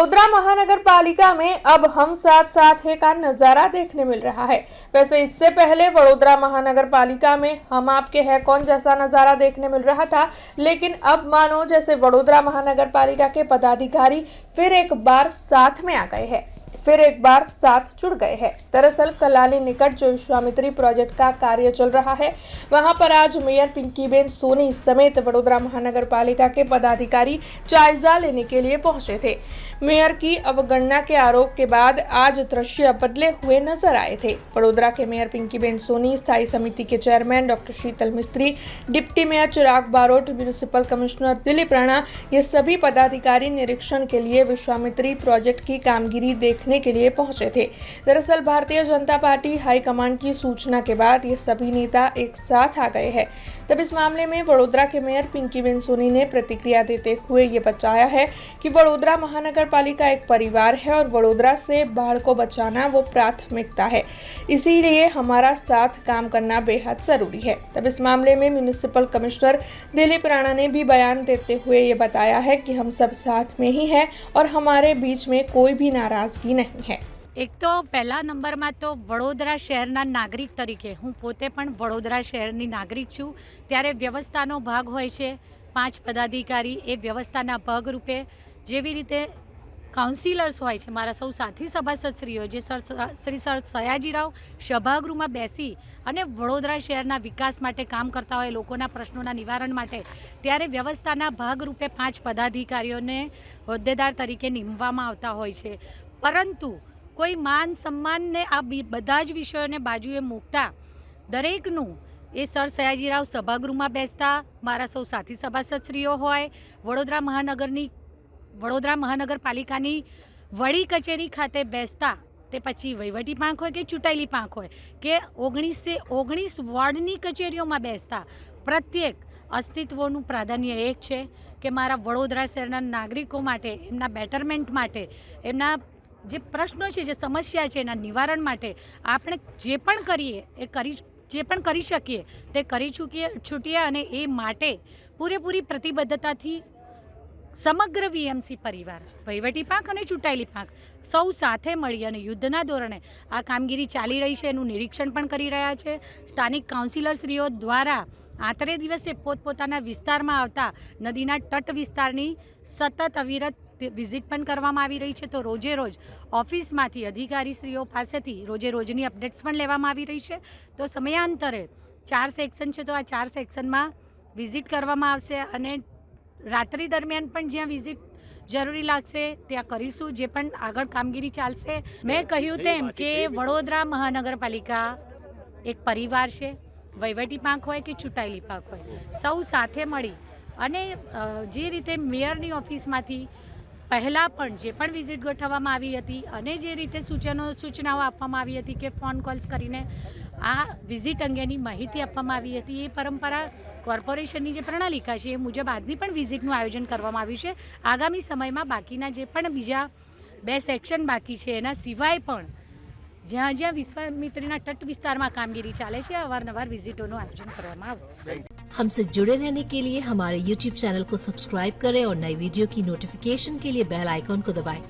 वडोदरा महानगर पालिका में अब हम साथ साथ है का नजारा देखने मिल रहा है। वैसे इससे पहले वडोदरा महानगर पालिका में हम आपके है कौन जैसा नजारा देखने मिल रहा था, लेकिन अब मानो जैसे वडोदरा महानगर पालिका के पदाधिकारी फिर एक बार साथ में आ गए हैं, फिर एक बार साथ जुड़ गए हैं। दरअसल कलाली निकट जो विश्वामित्री प्रोजेक्ट का कार्य चल रहा है, वहां पर आज मेयर पिंकीबेन सोनी समेत वडोदरा महानगर पालिका के पदाधिकारी जायजा लेने के लिए पहुंचे थे। मेयर की अवगणना के आरोप के बाद आज दृश्य बदले हुए नजर आए थे। वडोदरा के मेयर पिंकीबेन सोनी, स्थायी समिति के चेयरमैन डॉक्टर शीतल मिस्त्री, डिप्टी मेयर चिराग बारोट, म्यूनिसिपल कमिश्नर दिलीप राणा, ये सभी पदाधिकारी निरीक्षण के लिए विश्वामित्री प्रोजेक्ट की कामगिरी देखने के लिए पहुंचे थे। दरअसल भारतीय जनता पार्टी हाईकमान की सूचना के बाद ये सभी नेता एक साथ आ गए हैं। तब इस मामले में वडोदरा के मेयर पिंकीबेन सोनी ने प्रतिक्रिया देते हुए ये बताया है कि वडोदरा महानगर पालिका एक परिवार है और वडोदरा से बाढ़ को बचाना वो प्राथमिकता है, इसीलिए हमारा साथ काम करना बेहद जरूरी है। तब इस मामले में म्यूनिसिपल कमिश्नर दिलीप राणा ने भी बयान देते हुए ये बताया है कि हम सब साथ में ही हैं और हमारे बीच में कोई भी नाराजगी नहीं है। एक तो पहला नंबर में तो वडोदरा शहरना नागरिक तरीके हूँ पोते पण वडोदरा शहरनी नागरिक छूँ, त्यारे व्यवस्थानो भाग होय छे 5 पदाधिकारी ए व्यवस्थाना भागरूपे जेवी रीते काउंसिलर्स होय छे, मारा सौ साथी सभासदश्रीओ जे श्री सर सयाजीराव सभागृहमां बेसी अने वडोदरा शहरना विकास माटे काम करता होय, लोकोना प्रश्नोना निवारण माटे, त्यारे व्यवस्थाना भागरूपे 5 पदाधिकारीओने होद्देदार तरीके निमवामां आवता होय छे। परंतु कोई मान सम्मान ने आ बधा ज विषयोने बाजुए मूकता दरेकनुं ए सर सयाजीराव सभागृहमां बेसता मारा सौ साथी सभासदश्रीओ होय, वडोदरा महानगरपालिकानी वडी कचेरी खाते बेसता ते पछी वहीवटी પાંખ હોય કે ચૂંટાયેલી પાંખ હોય કે 19 વોર્ડની કચેરીઓમાં બેસતા પ્રત્યેક અસ્તિત્વનું પ્રાધાન્ય એક છે કે મારા વડોદરા શહેરના નાગરિકો માટે એમના બેટરમેન્ટ માટે એમના જે પ્રશ્નો છે, જે સમસ્યા છે એના નિવારણ માટે આપણે જે પણ કરીએ જે પણ કરી શકીએ તે કરી છૂટીએ અને એ માટે પૂરેપૂરી પ્રતિબદ્ધતાથી સમગ્ર વીએમસી પરિવાર, વહીવટી પાંખ અને ચૂંટાયેલી પાંખ સૌ સાથે મળી અને યુદ્ધના ધોરણે આ કામગીરી ચાલી રહી છે એનું નિરીક્ષણ પણ કરી રહ્યા છે। સ્થાનિક કાઉન્સિલરશ્રીઓ દ્વારા આતરે દિવસે પોતપોતાના વિસ્તારમાં આવતા નદીના તટ વિસ્તારની સતત અવિરત વિઝિટ પણ કરવામાં આવી રહી છે। તો રોજે રોજ ઓફિસમાંથી અધિકારીશ્રીઓ પાસેથી રોજે રોજની અપડેટ્સ પણ લેવામાં આવી રહી છે। તો સમયાંતરે 4 સેક્શન છે, તો આ 4 સેક્શનમાં વિઝિટ કરવામાં આવશે અને રાત્રિ દરમિયાન પણ જ્યાં વિઝિટ જરૂરી લાગશે ત્યાં કરીશું, જે પણ આગળ કામગીરી ચાલશે। મેં કહ્યું તેમ કે વડોદરા મહાનગરપાલિકા એક પરિવાર છે, વહીવટી પાંખ હોય કે ચૂંટાયેલી પાંખ હોય, સૌ સાથે મળી અને જે રીતે મેયરની ઓફિસમાંથી પહેલાં પણ જે પણ વિઝિટ ગોઠવવામાં આવી હતી અને જે રીતે સૂચનાઓ આપવામાં આવી હતી કે ફોન કોલ્સ કરીને આ વિઝિટ અંગેની માહિતી આપવામાં આવી હતી, એ પરંપરા કોર્પોરેશનની જે પ્રણાલિકા છે એ મુજબ આજની પણ વિઝિટનું આયોજન કરવામાં આવ્યું છે। આગામી સમયમાં બાકીના જે પણ બીજા 2 સેક્શન બાકી છે એના સિવાય પણ જ્યાં જ્યાં વિશ્વામિત્રીના તટ વિસ્તારમાં કામગીરી ચાલે છે અવારનવાર વિઝિટોનું આયોજન કરવામાં આવશે। हमसे जुड़े रहने के लिए हमारे YouTube चैनल को सब्सक्राइब करें और नई वीडियो की नोटिफिकेशन के लिए बेल आइकॉन को दबाएं।